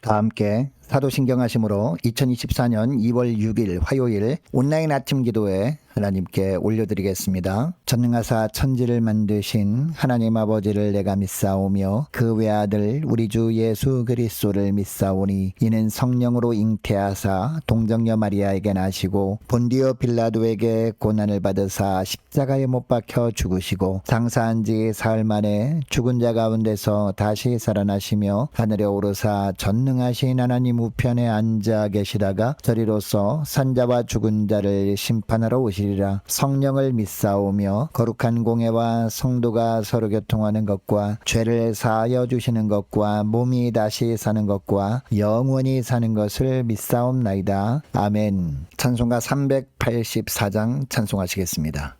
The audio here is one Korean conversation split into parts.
다 함께 사도신경하심으로 2024년 2월 6일 화요일 온라인 아침 기도회 하나님께 올려드리겠습니다. 전능하사 천지를 만드신 하나님 아버지를 내가 믿사오며 그 외아들 우리 주 예수 그리스도를 믿사오니 이는 성령으로 잉태하사 동정녀 마리아에게 나시고 본디오 빌라도에게 고난을 받으사 십자가에 못 박혀 죽으시고 장사한 지 사흘 만에 죽은 자 가운데서 다시 살아나시며 하늘에 오르사 전능하신 하나님 우편에 앉아 계시다가 저리로서 산자와 죽은 자를 심판하러 오시리라. 성령을 믿사오며 거룩한 공회와 성도가 서로 교통하는 것과 죄를 사하여 주시는 것과 몸이 다시 사는 것과 영원히 사는 것을 믿사옵나이다. 아멘. 찬송가 384장 찬송하시겠습니다.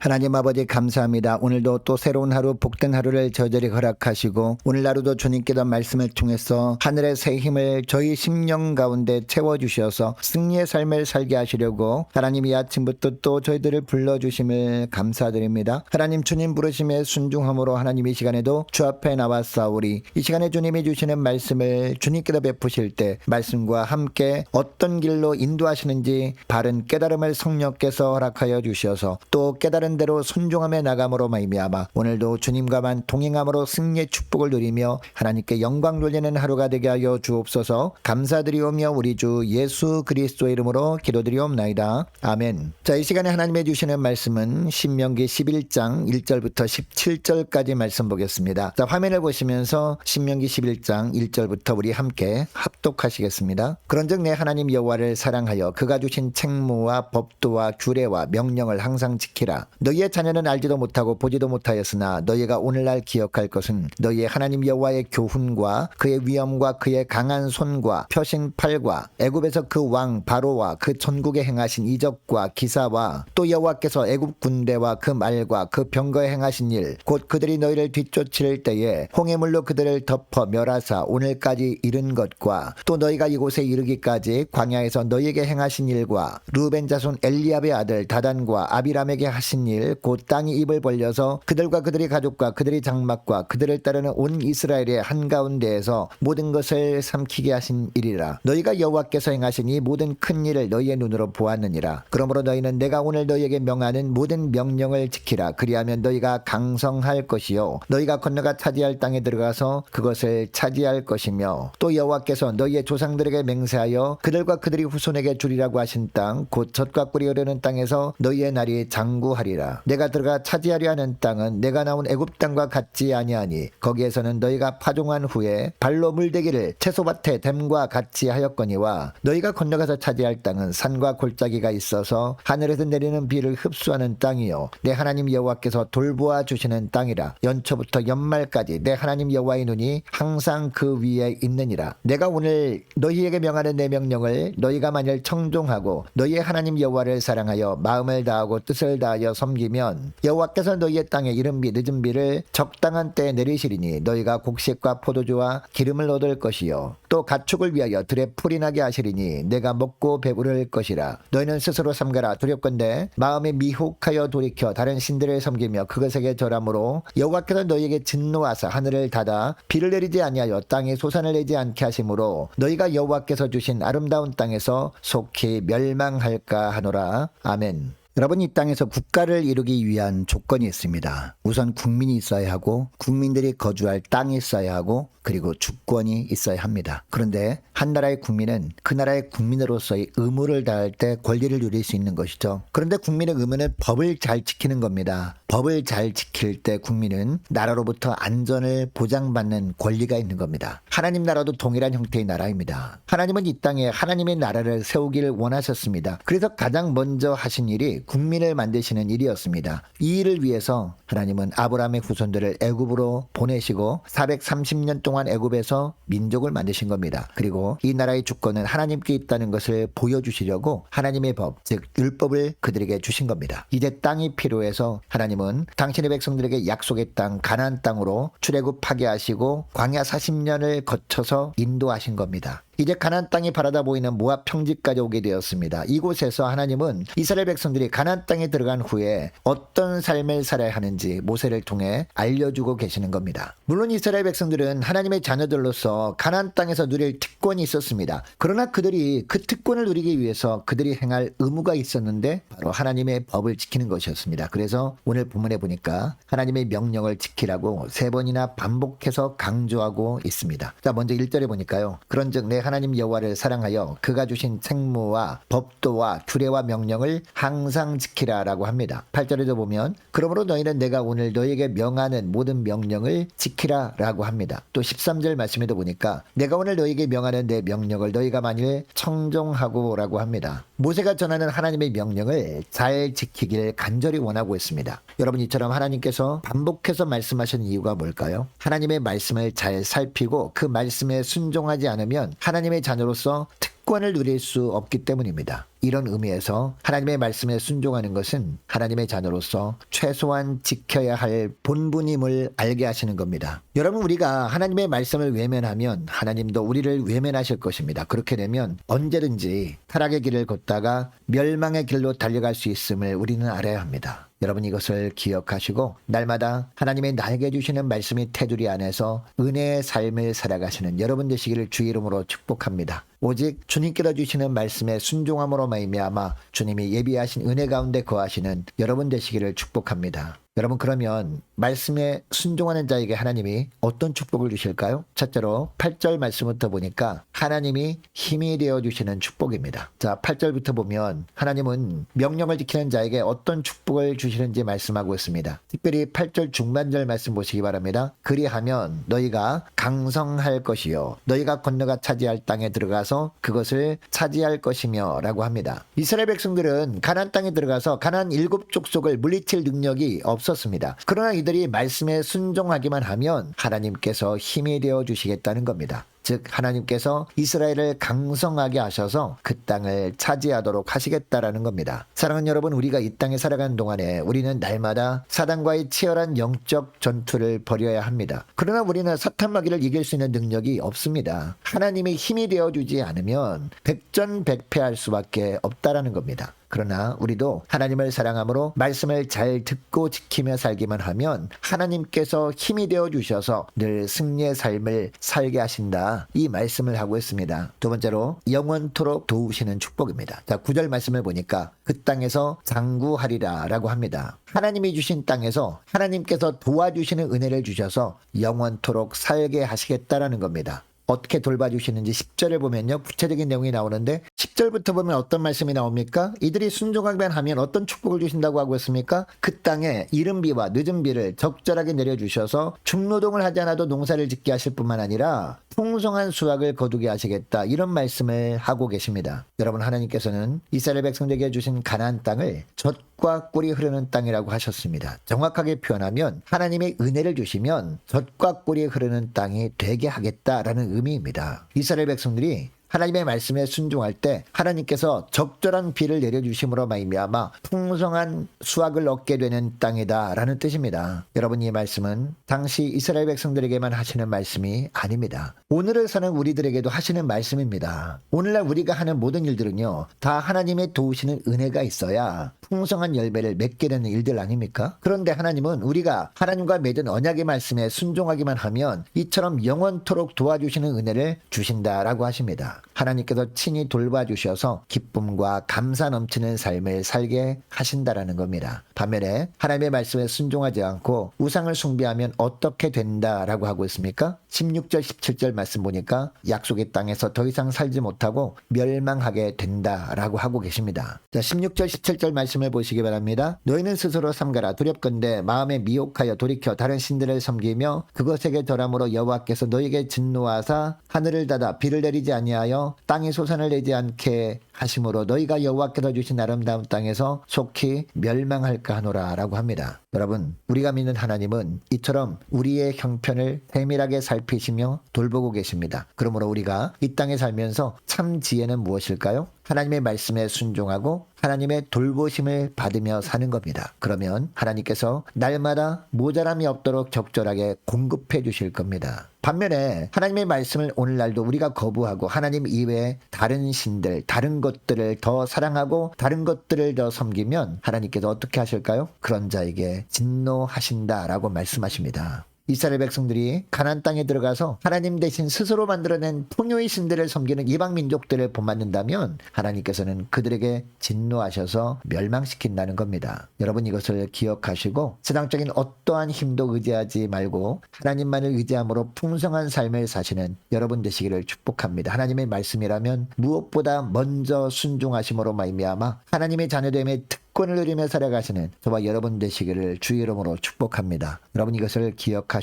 하나님 아버지 감사합니다. 오늘도 또 새로운 하루 복된 하루를 저절히 허락하시고 오늘 하루도 주님께서 말씀을 통해서 하늘의 새 힘을 저희 심령 가운데 채워주셔서 승리의 삶을 살게 하시려고 하나님 이 아침부터 또 저희들을 불러주심을 감사드립니다. 하나님 주님 부르심에 순종함으로 하나님 이 시간에도 주 앞에 나왔사오리. 이 시간에 주님이 주시는 말씀을 주님께서 베푸실 때 말씀과 함께 어떤 길로 인도하시는지 바른 깨달음을 성령께서 허락하여 주셔서 또 깨달은 대로 순종함에 나감으로 말미암아 오늘도 주님과만 동행함으로 승리의 축복을 누리며 하나님께 영광 돌리는 하루가 되게 하여 주옵소서. 감사드리오며 우리 주 예수 그리스도의 이름으로 기도드리옵나이다. 아멘. 자, 이 시간에 하나님의 주시는 말씀은 신명기 11장 1절부터 17절까지 말씀 보겠습니다. 자, 화면을 보시면서 신명기 11장 1절부터 우리 함께 합독하시겠습니다. 그런즉 내 하나님 여호와를 사랑하여 그가 주신 책무와 법도와 규례와 명령을 항상 지키라. 너희의 자녀는 알지도 못하고 보지도 못하였으나 너희가 오늘날 기억할 것은 너희의 하나님 여호와의 교훈과 그의 위엄과 그의 강한 손과 펴신 팔과 애굽에서 그 왕 바로와 그 전국에 행하신 이적과 기사와 또 여호와께서 애굽 군대와 그 말과 그 병거에 행하신 일 곧 그들이 너희를 뒤쫓을 때에 홍해물로 그들을 덮어 멸하사 오늘까지 이른 것과 또 너희가 이곳에 이르기까지 광야에서 너희에게 행하신 일과 루벤 자손 엘리압의 아들 다단과 아비람에게 하신 일 곧 땅이 입을 벌려서 그들과 그들의 가족과 그들의 장막과 그들을 따르는 온 이스라엘의 한가운데에서 모든 것을 삼키게 하신 일이라. 너희가 여호와께서 행하신 이 모든 큰 일을 너희의 눈으로 보았느니라. 그러므로 너희는 내가 오늘 너희에게 명하는 모든 명령을 지키라. 그리하면 너희가 강성할 것이요 너희가 건너가 차지할 땅에 들어가서 그것을 차지할 것이며 또 여호와께서 너희의 조상들에게 맹세하여 그들과 그들의 후손에게 주리라고 하신 땅 곧 젖과 꿀이 흐르는 땅에서 너희의 날이 장구하리라. 내가 들어가 차지하려 하는 땅은 내가 나온 애굽 땅과 같지 아니하니 거기에서는 너희가 파종한 후에 발로 물대기를 채소밭에 댐과 같이 하였거니와 너희가 건너가서 차지할 땅은 산과 골짜기가 있어서 하늘에서 내리는 비를 흡수하는 땅이요 내 하나님 여호와께서 돌보아 주시는 땅이라. 연초부터 연말까지 내 하나님 여호와의 눈이 항상 그 위에 있느니라. 내가 오늘 너희에게 명하는 내 명령을 너희가 만일 청종하고 너희의 하나님 여호와를 사랑하여 마음을 다하고 뜻을 다하여 섬기면 여호와께서 너희의 땅에 이른 비 늦은 비를 적당한 때에 내리시리니 너희가 곡식과 포도주와 기름을 얻을 것이요 또 가축을 위하여 들에 풀이 나게 하시리니 내가 먹고 배부를 것이라. 너희는 스스로 삼가라. 두렵건대 마음이 미혹하여 돌이켜 다른 신들을 섬기며 그것에게 절함으로 여호와께서 너희에게 진노하사 하늘을 닫아 비를 내리지 아니하여 땅에 소산을 내지 않게 하심으로 너희가 여호와께서 주신 아름다운 땅에서 속히 멸망할까 하노라. 아멘. 여러분, 이 땅에서 국가를 이루기 위한 조건이 있습니다. 우선 국민이 있어야 하고 국민들이 거주할 땅이 있어야 하고 그리고 주권이 있어야 합니다. 그런데 한 나라의 국민은 그 나라의 국민으로서의 의무를 다할 때 권리를 누릴 수 있는 것이죠. 그런데 국민의 의무는 법을 잘 지키는 겁니다. 법을 잘 지킬 때 국민은 나라로부터 안전을 보장받는 권리가 있는 겁니다. 하나님 나라도 동일한 형태의 나라입니다. 하나님은 이 땅에 하나님의 나라를 세우기를 원하셨습니다. 그래서 가장 먼저 하신 일이 국민을 만드시는 일이었습니다. 이 일을 위해서 하나님은 아브라함의 후손들을 애굽으로 보내시고 430년 동안 애굽에서 민족을 만드신 겁니다. 그리고 이 나라의 주권은 하나님께 있다는 것을 보여주시려고 하나님의 법, 즉 율법을 그들에게 주신 겁니다. 이제 땅이 필요해서 하나님은 당신의 백성들에게 약속의 땅 가나안 땅으로 출애굽하게 하시고 광야 40년을 거쳐서 인도하신 겁니다. 이제 가나안 땅이 바라다 보이는 모압 평지까지 오게 되었습니다. 이곳에서 하나님은 이스라엘 백성들이 가나안 땅에 들어간 후에 어떤 삶을 살아야 하는지 모세를 통해 알려주고 계시는 겁니다. 물론 이스라엘 백성들은 하나님의 자녀들로서 가나안 땅에서 누릴 특권이 있었습니다. 그러나 그들이 그 특권을 누리기 위해서 그들이 행할 의무가 있었는데 바로 하나님의 법을 지키는 것이었습니다. 그래서 오늘 본문에 보니까 하나님의 명령을 지키라고 3번이나 반복해서 강조하고 있습니다. 자, 먼저 1절에 보니까요. 그런즉 내 하나님 여호와를 사랑하여 그가 주신 책무와 법도와 규례와 명령을 항상 지키라라고 합니다. 8절에도 보면 그러므로 너희는 내가 오늘 너희에게 명하는 모든 명령을 지키라라고 합니다. 또 13절 말씀에도 보니까 내가 오늘 너희에게 명하는 내 명령을 너희가 만일 청종하고라고 합니다. 모세가 전하는 하나님의 명령을 잘 지키길 간절히 원하고 있습니다. 여러분, 이처럼 하나님께서 반복해서 말씀하시는 이유가 뭘까요? 하나님의 말씀을 잘 살피고 그 말씀에 순종하지 않으면 하나님의 자녀로서 특권을 누릴 수 없기 때문입니다. 이런 의미에서 하나님의 말씀에 순종하는 것은 하나님의 자녀로서 최소한 지켜야 할 본분임을 알게 하시는 겁니다. 여러분, 우리가 하나님의 말씀을 외면하면 하나님도 우리를 외면하실 것입니다. 그렇게 되면 언제든지 타락의 길을 걷다가 멸망의 길로 달려갈 수 있음을 우리는 알아야 합니다. 여러분, 이것을 기억하시고 날마다 하나님의 나에게 주시는 말씀이 테두리 안에서 은혜의 삶을 살아가시는 여러분 되시기를 주의 이름으로 축복합니다. 오직 주님께서 주시는 말씀에 순종함으로 말미암아 주님이 예비하신 은혜 가운데 거하시는 여러분 되시기를 축복합니다. 여러분, 그러면 말씀에 순종하는 자에게 하나님이 어떤 축복을 주실까요? 첫째로 8절 말씀부터 보니까 하나님이 힘이 되어주시는 축복입니다. 자, 8절부터 보면 하나님은 명령을 지키는 자에게 어떤 축복을 주시는지 말씀하고 있습니다. 특별히 8절 중반절 말씀 보시기 바랍니다. 그리하면 너희가 강성할 것이요 너희가 건너가 차지할 땅에 들어가서 그것을 차지할 것이며 라고 합니다. 이스라엘 백성들은 가나안 땅에 들어가서 가나안 7족속을 물리칠 능력이 없었습니다. 그러나 이들이 말씀에 순종하기만 하면 하나님께서 힘이 되어 주시겠다는 겁니다. 즉 하나님께서 이스라엘을 강성하게 하셔서 그 땅을 차지하도록 하시겠다라는 겁니다. 사랑하는 여러분, 우리가 이 땅에 살아가는 동안에 우리는 날마다 사단과의 치열한 영적 전투를 벌여야 합니다. 그러나 우리는 사탄 마귀를 이길 수 있는 능력이 없습니다. 하나님이 힘이 되어주지 않으면 백전백패할 수밖에 없다라는 겁니다. 그러나 우리도 하나님을 사랑함으로 말씀을 잘 듣고 지키며 살기만 하면 하나님께서 힘이 되어 주셔서 늘 승리의 삶을 살게 하신다. 이 말씀을 하고 있습니다. 두 번째로 영원토록 도우시는 축복입니다. 자, 9절 말씀을 보니까 그 땅에서 장구하리라 라고 합니다. 하나님이 주신 땅에서 하나님께서 도와주시는 은혜를 주셔서 영원토록 살게 하시겠다라는 겁니다. 어떻게 돌봐주시는지 10절에 보면요, 구체적인 내용이 나오는데 10절부터 보면 어떤 말씀이 나옵니까? 이들이 순종하기만 하면 어떤 축복을 주신다고 하고 있습니까? 그 땅에 이른 비와 늦은 비를 적절하게 내려주셔서 중노동을 하지 않아도 농사를 짓게 하실 뿐만 아니라 풍성한 수확을 거두게 하시겠다, 이런 말씀을 하고 계십니다. 여러분, 하나님께서는 이스라엘 백성들에게 주신 가나안 땅을 젖과 꿀이 흐르는 땅이라고 하셨습니다. 정확하게 표현하면 하나님의 은혜를 주시면 젖과 꿀이 흐르는 땅이 되게 하겠다라는 의미입니다. 이스라엘 백성들이 하나님의 말씀에 순종할 때 하나님께서 적절한 비를 내려주심으로 말미암아 풍성한 수확을 얻게 되는 땅이다라는 뜻입니다. 여러분, 이 말씀은 당시 이스라엘 백성들에게만 하시는 말씀이 아닙니다. 오늘을 사는 우리들에게도 하시는 말씀입니다. 오늘날 우리가 하는 모든 일들은요, 다 하나님의 도우시는 은혜가 있어야 풍성한 열매를 맺게 되는 일들 아닙니까? 그런데 하나님은 우리가 하나님과 맺은 언약의 말씀에 순종하기만 하면 이처럼 영원토록 도와주시는 은혜를 주신다라고 하십니다. 하나님께서 친히 돌봐주셔서 기쁨과 감사 넘치는 삶을 살게 하신다라는 겁니다. 반면에 하나님의 말씀에 순종하지 않고 우상을 숭배하면 어떻게 된다라고 하고 있습니까? 16절 17절 말씀 보니까 약속의 땅에서 더 이상 살지 못하고 멸망하게 된다라고 하고 계십니다. 자, 16절 17절 말씀을 보시기 바랍니다. 너희는 스스로 삼가라. 두렵건대 마음에 미혹하여 돌이켜 다른 신들을 섬기며 그것에게 절함으로 여호와께서 너희에게 진노하사 하늘을 닫아 비를 내리지 아니하여 땅이 소산을 내지 않게 하심으로 너희가 여호와께서 주신 아름다운 땅에서 속히 멸망할까 하노라 라고 합니다. 여러분, 우리가 믿는 하나님은 이처럼 우리의 형편을 세밀하게 살피시며 돌보고 계십니다. 그러므로 우리가 이 땅에 살면서 참 지혜는 무엇일까요? 하나님의 말씀에 순종하고 하나님의 돌보심을 받으며 사는 겁니다. 그러면 하나님께서 날마다 모자람이 없도록 적절하게 공급해 주실 겁니다. 반면에 하나님의 말씀을 오늘날도 우리가 거부하고 하나님 이외에 다른 신들, 다른 것들을 더 사랑하고 다른 것들을 더 섬기면 하나님께서 어떻게 하실까요? 그런 자에게 진노하신다라고 말씀하십니다. 이스라엘 백성들이 가나안 땅에 들어가서 하나님 대신 스스로 만들어낸 풍요의 신들을 섬기는 이방 민족들을 본받는다면 하나님께서는 그들에게 진노하셔서 멸망시킨다는 겁니다. 여러분, 이것을 기억하시고 세상적인 어떠한 힘도 의지하지 말고 하나님만을 의지함으로 풍성한 삶을 사시는 여러분 되시기를 축복합니다. 하나님의 말씀이라면 무엇보다 먼저 순종하심으로 말미암아 하나님의 자녀됨의 특권을 누리며 살아가시는 저와 여러분 되시기를 주의 이름으로 축복합니다. 여러분, 이것을 기억하시고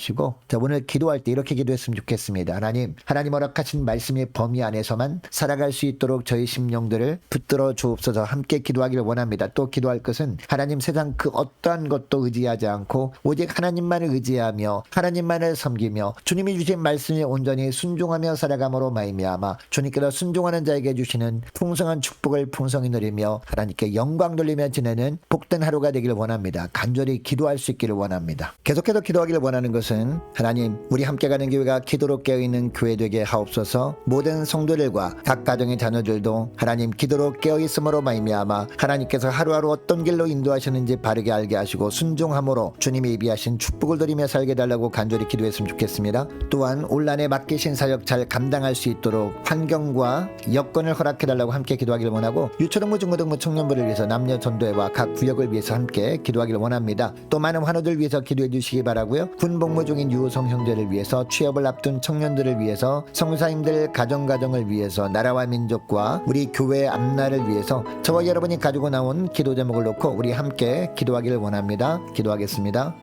오늘 기도할 때 이렇게 기도했으면 좋겠습니다. 하나님 허락하신 말씀의 범위 안에서만 살아갈 수 있도록 저희 심령들을 붙들어 주옵소서. 함께 기도하기를 원합니다. 또 기도할 것은 하나님, 세상 그 어떠한 것도 의지하지 않고 오직 하나님만을 의지하며 하나님만을 섬기며 주님이 주신 말씀에 온전히 순종하며 살아감으로 말미암아 주님께서 순종하는 자에게 주시는 풍성한 축복을 풍성히 누리며 하나님께 영광 돌리며 지내는 복된 하루가 되기를 원합니다. 간절히 기도할 수 있기를 원합니다. 계속해서 기도하기를 원하는 것은 하나님, 우리 함께 가는 교회가 기도로 깨어있는 교회 되게 하옵소서. 모든 성도들과 각 가정의 자녀들도 하나님 기도로 깨어있음으로 말미암아 하나님께서 하루하루 어떤 길로 인도하시는지 바르게 알게 하시고 순종함으로 주님이 예비하신 축복을 드리며 살게 달라고 간절히 기도했으면 좋겠습니다. 또한 온란에 맡기신 사역 잘 감당할 수 있도록 환경과 여건을 허락해 달라고 함께 기도하기를 원하고 유초등부 중고등부 청년부를 위해서 남녀 전도회와 각 구역을 위해서 함께 기도하기를 원합니다. 또 많은 환우들 위해서 기도해 주시기 바라고요. 군 복무 중인 유호성 형제를 위해서, 취업을 앞둔 청년들을 위해서, 성사님들 가정을 위해서, 나라와 민족과 우리 교회의 앞날을 위해서 저와 여러분이 가지고 나온 기도 제목을 놓고 우리 함께 기도하기를 원합니다. 기도하겠습니다.